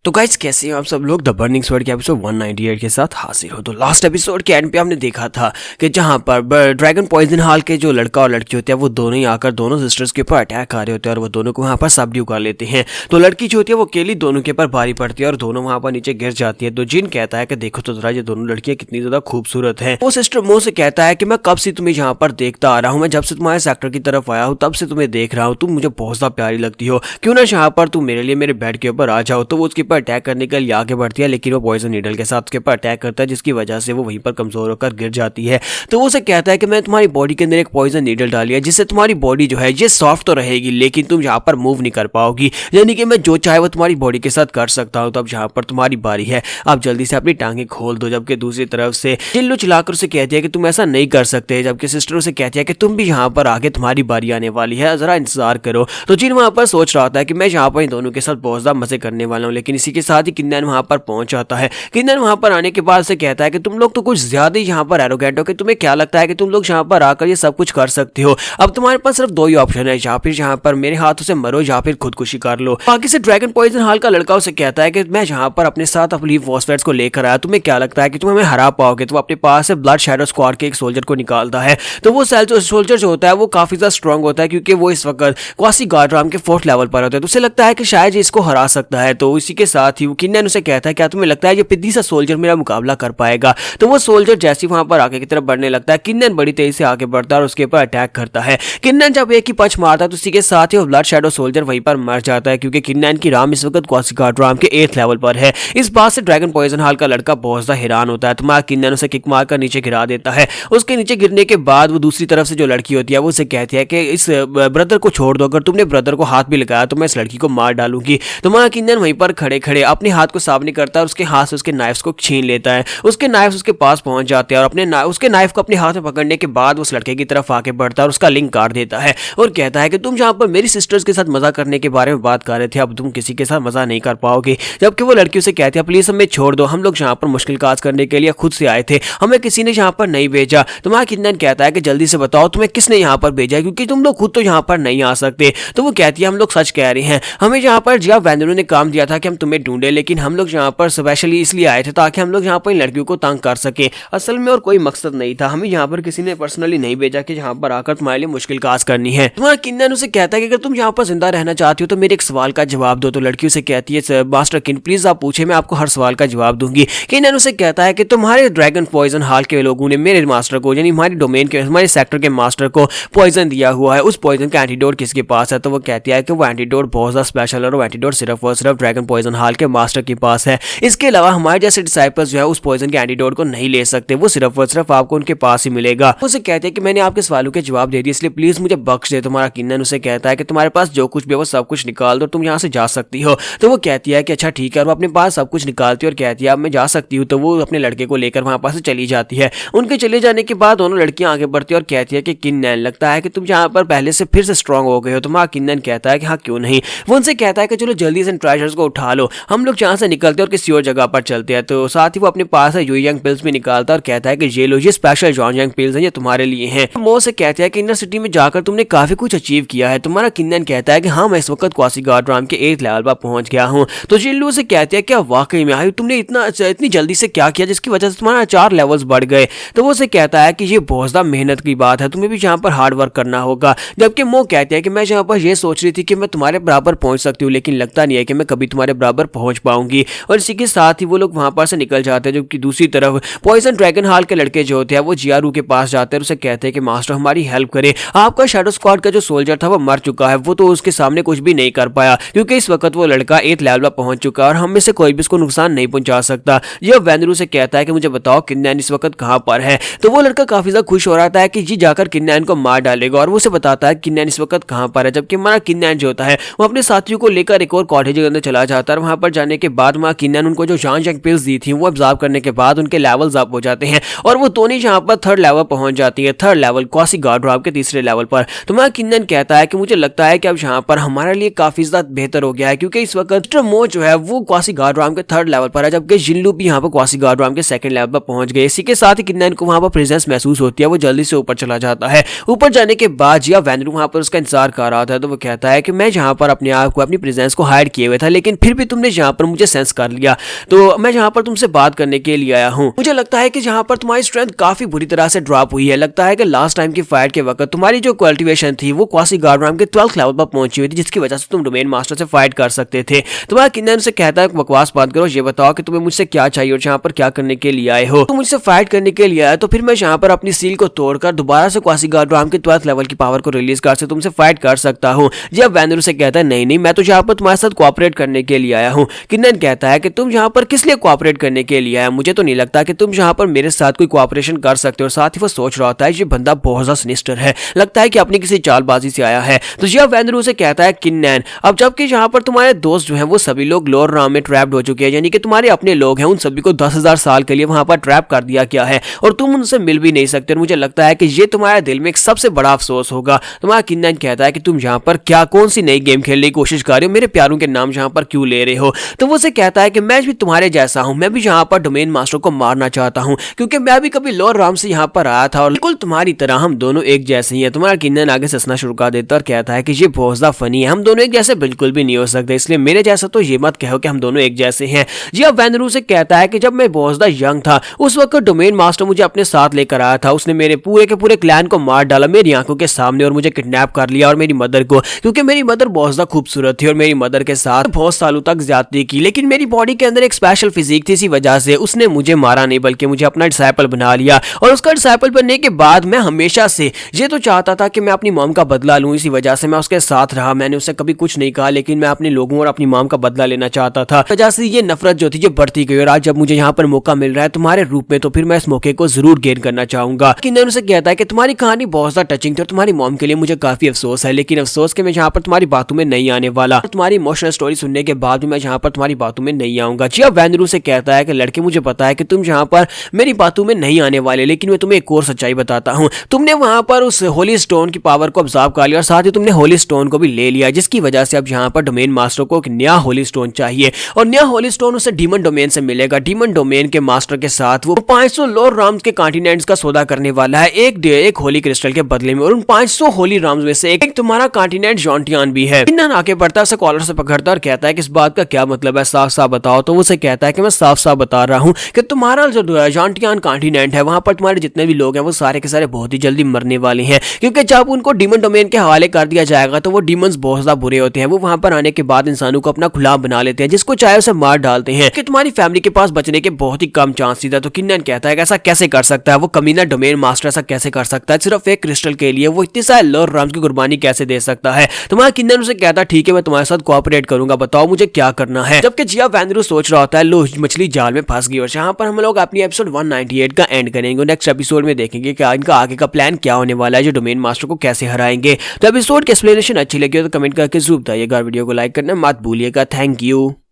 तो गाइस कैसे हो आप सब लोग। द बर्निंग स्वॉर्ड के एपिसोड 198 के साथ हाजिर हो। तो लास्ट एपिसोड के एंड पे हमने देखा था कि जहां पर ड्रैगन पॉइजन हॉल के जो लड़का और लड़की होते हैं वो दोनों ही आकर दोनों सिस्टर्स के ऊपर अटैक कर रहे होते हैं और वो दोनों को वहां पर सबड्यू कर लेते हैं। तो लड़की जो होती है वो अकेली दोनों के ऊपर भारी पड़ती है और दोनों वहां पर नीचे गिर जाती है। तो जिन कहता है कि देखो तो जरा ये दोनों लड़कियां कितनी ज्यादा खूबसूरत है। वो सिस्टर मो से कहता है कि मैं कब से तुम्हें यहाँ पर देखता आ रहा हूँ, मैं जब से तुम्हारे सेक्टर की तरफ आया हूँ तब से तुम्हें देख रहा हूँ, तुम मुझे बहुत ज्यादा प्यारी लगती हो, क्यों ना यहाँ पर तुम मेरे लिए मेरे बेड के ऊपर आ जाओ। तो वो उसके ऊपर अटैक करने के लिए आगे बढ़ती है, लेकिन वो पॉइजन नीडल के साथ उसके ऊपर अटैक करता है जिसकी वजह से वो वहीं पर कमजोर होकर गिर जाती है। तो वो उसे कहता है कि मैं तुम्हारी बॉडी के अंदर एक पॉइजन नीडल डाली है जिससे तुम्हारी बॉडी जो है ये सॉफ्ट तो रहेगी लेकिन तुम यहाँ पर मूव नहीं कर पाओगी, यानी कि मैं जो चाहे वो तुम्हारी बॉडी के साथ कर सकता हूँ। तो अब यहाँ पर तुम्हारी बारी है, आप जल्दी से अपनी टांगे खोल दो। जबकि दूसरी तरफ से चिल्लू चिल्लाकर उसे कहती है कि तुम ऐसा नहीं कर सकते, जबकि सिस्टर उसे कहती है कि तुम भी यहाँ पर आगे तुम्हारी बारी आने वाली है, जरा इंतजार करो। तो जिन वहाँ पर सोच रहा था कि मैं यहाँ पर इन दोनों के साथ बहुत ज्यादा मजे करने वाला हूँ, लेकिन इसी के साथ ही किन्नन वहाँ पर पहुंच जाता है। किन्नन वहां पर आने के बाद से कहता है कि तुम लोग तो कुछ ज्यादा ही यहाँ पर एरोगेंट हो कि तुम्हें क्या लगता है कि तुम लोग यहाँ पर आकर ये सब कुछ कर सकते हो। अब तुम्हारे पास सिर्फ दो ही ऑप्शन है, या फिर यहाँ पर मेरे हाथों से मरो या फिर खुदकुशी कर लो। बाकी से ड्रैगन पॉइजन हॉल का लड़का उसे कहता है कि मैं यहाँ पर अपने साथ अपनी वॉस्फेट्स को लेकर आया, तुम्हें क्या लगता है कि तुम हमें हरा पाओगे। तो अपने पास से ब्लड शैडो स्क्वाड के एक सोल्जर को निकालता है। तो वो सोल्जर जो होता है वो काफी ज्यादा स्ट्रॉन्ग होता है क्योंकि वो इस वक्त क्वासी गार्डराम के 4th लेवल पर होता है। तो उसे लगता है कि शायद ये इसको हरा सकता है। तो इसी के साथ ही किन्नन उसे कहता है क्या तुम्हें लगता है ये पिद्दी सा सोल्जर मेरा मुकाबला कर पाएगा। तो वो सोल्जर जैसे वहां पर आगे की तरफ बढ़ने लगता है, किन्नन बड़ी तेजी से आगे बढ़ता है और उसके ऊपर अटैक करता है। किन्नन जब एक ही पंच मारता है तो उसी के साथ ही वो ब्लड शैडो सोल्जर वहीं पर मर जाता है क्योंकि किन्नन की राम इस वक्त क्वासी गार्डराम के 8th लेवल पर है। इस बात से ड्रैगन पॉइजन हॉल का लड़का बहुत ज्यादा हैरान होता है। तुम्हारा किन्नन उसे किक मारकर नीचे गिरा देता है। उसके नीचे गिरने के बाद वो दूसरी तरफ से जो लड़की होती है वो उसे कहती है कि इस ब्रदर को छोड़ दो, अगर तुमने ब्रदर को हाथ भी लगाया तो मैं इस लड़की को मार डालूंगी। तुम्हारा किन्नन वहीं पर खड़े खड़े अपने हाथ को सामने करता है और उसके हाथ से उसके नाइफ्स को छीन लेता है। उसके नाइफ उसके पास पहुंच जाते हैं और उसके नाइफ को अपने हाथ में पकड़ने के बाद उस लड़के की तरफ आके बढ़ता है और उसका लिंक काट देता है और कहता है कि तुम जहां पर मेरी सिस्टर्स के साथ मजा करने के बारे में बात कर रहे थे अब तुम किसी के साथ मजा नहीं कर पाओगे। जबकि वो लड़की उसे कहती है प्लीज हमें छोड़ दो, हम लोग यहाँ पर मुश्किल काज करने के लिए खुद से आए थे, हमें किसी ने यहाँ पर नहीं भेजा। तुम्हारा किन्नन कहता है कि जल्दी से बताओ तुम्हें किसने यहाँ पर भेजा क्योंकि तुम लोग खुद तो यहाँ पर नहीं आ सकते। तो वो कहती है हम लोग सच कह रहे हैं, हमें यहाँ पर जिया वेंदरू ने काम दिया था कि हम तुम्हें ढूंढे, लेकिन हम लोग यहाँ पर स्पेशली इसलिए आए थे ताकि हम लोग यहाँ पर लड़कियों को तंग कर सके, असल में और कोई मकसद नहीं था, हमें यहाँ पर किसी ने पर्सनली नहीं भेजा कि यहाँ पर आकर तुम्हारे लिए मुश्किल काज करनी है। तुम्हारा किन्नन उसे कहता है कि अगर तुम यहाँ पर जिंदा रहना चाहती हो तो मेरे एक सवाल का जवाब दो। तो लड़की उसे कहती है मास्टर किन प्लीज आप पूछे, मैं आपको हर सवाल का जवाब दूंगी। किन्नन उसे कहता है कि तुम्हारे ड्रैगन पॉइजन हॉल के लोगों ने मेरे मास्टर को यानी हमारे डोमेन के हमारे सेक्टर के मास्टर को पॉइजन दिया हुआ है, उस पॉइजन का एंटीडोट किसके पास है। तो वो कहती है कि वो एंटीडोट बहुत ज्यादा स्पेशल है और वो एंटीडोट सिर्फ और सिर्फ ड्रैगन पॉइजन हॉल के मास्टर के पास है। इसके अलावा हमारे जैसे डिसाइपल्स जो है उस पॉइजन के एंटीडोट को नहीं ले सकते, वो सिर्फ और सिर्फ आपको उनके पास ही मिलेगा। उसे कहते हैं कि मैंने आपके सवालों के जवाब दे दिए इसलिए प्लीज मुझे बख्श दे। तुम्हारा किन्नन उसे कहता है कि तुम्हारे पास जो कुछ भी है वो सब कुछ निकाल दो, तुम यहाँ से जा सकती हो। तो वो कहती है कि अच्छा ठीक है, और वो अपने पास सब कुछ निकालती है और कहती है अब मैं जा सकती हूँ। तो वो अपने लड़के को लेकर वहां पास चली जाती है। उनके चले जाने के बाद दोनों लड़कियां आगे बढ़ती है और कहती है कि किन्नन लगता है कि तुम यहाँ पर पहले से फिर से स्ट्रांग हो गए हो। तुम्हारा किन्नन कहता है कि हाँ क्यों नहीं। वो उनसे कहता है कि चलो जल्दी से ट्रेजर्स को उठा लो, हम लोग यहाँ से निकलते हैं और किसी और जगह पर चलते हैं। तो साथ ही वो अपने पास है यूयांग पिल्स भी निकालता है और कहता है कि ये लो, ये स्पेशल यूयांग पिल्स हैं, ये तुम्हारे लिए हैं। मो से कहता है कि इनर सिटी में जाकर तुमने काफी कुछ अचीव किया है। तुम्हारा किन्नन कहता है कि हाँ मैं इस वक्त क्वासी गार्डराम के 8th लेवल पर पहुंच गया हूँ। तो जिल्लू से कहते हैं क्या वाकई में आई तुमने इतनी जल्दी से क्या किया जिसकी वजह से तुम्हारा 4 लेवल्स बढ़ गए। तो वो से कहता है कि ये बहुत ज्यादा मेहनत की बात है, तुम्हें भी यहाँ पर हार्ड वर्क करना होगा। जबकि मो कहते हैं कि मैं यहाँ पर ये सोच रही थी कि मैं तुम्हारे बराबर पहुंच सकती हूँ लेकिन लगता नहीं है कि मैं कभी तुम्हारे बराबर पहुंच पाऊंगी। और इसी के साथ ही वो लोग वहां पर से निकल जाते हैं। जबकि दूसरी तरफ पॉइजन ड्रैगन हॉल के लड़के जो होते हैं वो जियारू के पास जाते हैं और उसे कहते हैं कि मास्टर हमारी हेल्प करे, आपका शैडो स्क्वाड का जो सोल्जर था वो मर चुका है, वो तो उसके सामने कुछ भी नहीं कर पाया क्योंकि इस वक्त वो लड़का 8th लेवल पर पहुंच चुका है और हम में से कोई भी इसको नुकसान नहीं पहुंचा सकता। यह वेंदरू से कहता है कि मुझे बताओ किन्नन इस वक्त कहां पर है। तो वो लड़का काफी ज्यादा खुश हो रहा है कि जी जाकर किन्नन को मार डालेगा और वो उसे बताता है किन्नन इस वक्त कहां पर है। जबकि हमारा किन्नन जो होता है वो अपने साथियों को लेकर एक और कॉटेज के अंदर चला जाता है। वहां पर जाने के बाद वहां किन्नन उनको जो यूयांग पिल्स दी थी वो ऑब्जर्व करने के बाद उनके लेवल्स अप हो जाते हैं और वो दोनों यहाँ पर 3rd लेवल पहुंच जाती है, 3rd लेवल क्वासी गार्डराम के 3रे लेवल पर। तो मैं किन्नन कहता है कि मुझे लगता है कि अब यहाँ पर हमारे लिए काफी ज्यादा बेहतर हो गया है क्योंकि इस वक्त मो जो है वो क्वासी गार्डराम के 3rd लेवल पर है जबकि जिल्लू भी यहाँ पर क्वासी गार्डराम के 2nd लेवल पर पहुंच गए। इसी के साथ ही किन्नन को वहां पर प्रेजेंस महसूस होती है, वो जल्दी से ऊपर चला जाता है। ऊपर जाने के बाद जिया वेंदरू वहां पर उसका इंतजार कर रहा था। तो वो कहता है कि मैं यहाँ पर अपने आप को अपनी प्रेजेंस को हाइड किए हुए था लेकिन फिर भी तुमने यहाँ पर मुझे सेंस कर लिया, तो मैं यहाँ पर तुमसे बात करने के लिए आया हूँ। मुझे लगता है कि यहाँ पर तुम्हारी स्ट्रेंथ काफी बुरी तरह से ड्रॉप हुई है। लगता है कि लास्ट टाइम की फाइट के वक्त तुम्हारी जो कल्टीवेशन थी वो क्वासी गार्डराम के 12th लेवल पर पहुंची हुई थी, जिसकी वजह से तुम डोमेन मास्टर से फाइट कर सकते थे। तुम्हारा किन्नर से कहता है बकवास बात करो, ये बताओ कि तुम्हें मुझसे क्या चाहिए और यहाँ पर क्या करने के लिए आए हो। तुम मुझसे फाइट करने के लिए आए तो फिर मैं यहाँ पर अपनी सील को तोड़कर दोबारा से क्वासी गार्डराम के 12th लेवल की पावर को रिलीज कर से तुमसे फाइट कर सकता हूँ। जब वैनरू से कहता है नहीं, मैं तो यहाँ पर तुम्हारे साथ कोऑपरेट करने के लिए आया हूँ। किन्नर कहता है कि तुम यहाँ पर किस लिए कोऑपरेट करने के लिए आया, मुझे तो नहीं लगता कि तुम यहाँ पर मेरे साथ कोई कोऑपरेशन कर सकते हो। साथ ही वो सोच रहा होता है ये बंदा बहुत ज्यादा सिनिस्टर है, लगता है कि अपनी किसी चालबाजी से आया है। तो यह वैनरू से कहता है किन्नर, अब जबकि यहाँ पर तुम्हारे दोस्त जो हैं वो सभी लोग लोअर राम में ट्रैप्ड हो चुके हैं, यानी कि तुम्हारे अपने लोग हैं, उन सभी को 10,000 साल के लिए वहां पर ट्रैप कर दिया गया है और तुम उनसे मिल भी नहीं सकते। और मुझे लगता है कि ये तुम्हारे दिल में एक सबसे बड़ा अफसोस होगा। तुम्हारा किन्नर कहता है कि तुम यहाँ पर क्या कौन सी नई गेम खेलने की कोशिश कर रहे हो, मेरे प्यारों के नाम यहाँ पर क्यों ले रहे हो। तो वो उसे कहता है कि मैं भी तुम्हारे जैसा हूँ, मैं भी यहाँ पर डोमेन मास्टर को मारना चाहता हूँ, क्योंकि मैं भी कभी लोअर राम से यहाँ पर आया था और बिल्कुल तुम्हारी तरह हम दोनों एक जैसे ही हैं। तुम्हारा किन्नर आगे से हंसना शुरू कर देता है और कहता है कि ये बहुत ज्यादा फनी है, हम दोनों एक जैसे बिल्कुल भी नहीं हो सकते, इसलिए मेरे जैसा तो ये मत कहो कि हम दोनों एक जैसे हैं। जी अब वैनरू से कहता है कि जब मैं बहुत ज्यादा यंग था उस वक्त डोमेन मास्टर मुझे अपने साथ लेकर आया था, उसने मेरे पूरे के पूरे क्लैन को मार डाला मेरी आंखों के सामने और मुझे किडनैप कर लिया और मेरी मदर को, क्योंकि मेरी मदर बहुत ज्यादा खूबसूरत थी और मेरी मदर के साथ बहुत सालों तक ज्यादती की, लेकिन मेरी बॉडी के अंदर एक स्पेशल फिजिक थी, इसी वजह से उसने मुझे मारा नहीं बल्कि मुझे अपना डिसाइपल बना लिया। और उसका डिसाइपल बनने के बाद मैं हमेशा से ये तो चाहता था कि मैं अपनी मॉम का बदला लूं, इसी वजह से मैं उसके साथ रहा। मैंने उसे कभी कुछ नहीं कहा, लेकिन मैं अपने लोगों और अपनी मॉम का बदला लेना चाहता था। वजह से ये नफरत जो थी ये बढ़ती गई और आज जब मुझे यहाँ पर मौका मिल रहा है तुम्हारे रूप में, तो फिर मैं इस मौके को जरूर गेन करना चाहूंगा। किन्नर उसे कहता है कि तुम्हारी कहानी बहुत ज्यादा टचिंग थी और तुम्हारी मॉम के लिए मुझे काफी अफसोस है, लेकिन अफसोस कि मैं यहाँ पर तुम्हारी बातों में नहीं आने वाला। तुम्हारी इमोशनल स्टोरी सुनने के बाद भी मैं यहाँ पर तुम्हारी बातों में नहीं आऊंगा। जी अब वैनरू से कहता है कि लड़के मुझे पता है कि तुम यहाँ पर मेरी बातों में नहीं आने वाले, लेकिन मैं तुम्हें एक और सच्चाई बताता हूँ। तुमने वहां पर उस होली स्टोन की पावर को ऑब्जर्व कर लिया और साथ ही तुमने होली स्टोन को भी ले लिया, जिसकी वजह से अब यहाँ पर डोमेन मास्टर को एक नया होली स्टोन चाहिए और नया होली स्टोन उसे डीमन डोमेन से मिलेगा। डीमन डोमेन के मास्टर के साथ वो 500 लोअर राम्स के कॉन्टिनेंट्स का सौदा करने वाला है एक होली क्रिस्टल के बदले में, और उन 500 होली राम्स में से एक तुम्हारा कॉन्टिनेंट जॉन्टियान भी है। किन्नर आके बढ़ता है, उसे कॉलर से पकड़ता है और कहता है कि इस बात का क्या मतलब है, साफ साफ बताओ। तो वो उसे कहता है कि मैं साफ साफ बता रहा हूँ कि तुम्हारा जो जॉन्टियान कॉन्टिनेंट है वहां पर तुम्हारे जितने भी लोग हैं वो सारे के सारे बहुत ही जल्दी मरने वाले हैं, क्योंकि जब उनको डीमन डोमेन के हवाले कर दिया जाएगा तो वो डीमंस बहुत ज्यादा बुरे होते हैं। वो वहां पर आने के बाद इंसानों को अपना गुलाम बना लेते हैं, जिसको चाहे उसे मार डालते हैं, कि तुम्हारी फैमिली के पास बचने के बहुत ही कम चांसेस है। तो किन्नर कहता है कि ऐसा कैसे कर सकता है वो कमीना डोमेन मास्टर, ऐसा कैसे कर सकता है, सिर्फ एक क्रिस्टल के लिए वो इतने सारे लोअर राम्स की कुर्बानी कैसे दे सकता है। तुम्हारा किन्नर उसे कहता है ठीक है मैं तुम्हारे साथ कोऑपरेट करूंगा, बताओ मुझे क्या करना है। जबकि जिया वैनरू सोच रहा होता है लो मछली जाल में फंस गई, और यहाँ पर हम लोग अपनी एपिसोड 198 का एंड करेंगे। नेक्स्ट एपिसोड में देखेंगे कि इनका आगे का प्लान क्या होने वाला है, जो डोमेन मास्टर को कैसे हराएंगे। तो एपिसोड की एक्सप्लेनेशन अच्छी लगी हो तो कमेंट करके जरूर बताइएगा, वीडियो को लाइक करना मत भूलिएगा। Thank you.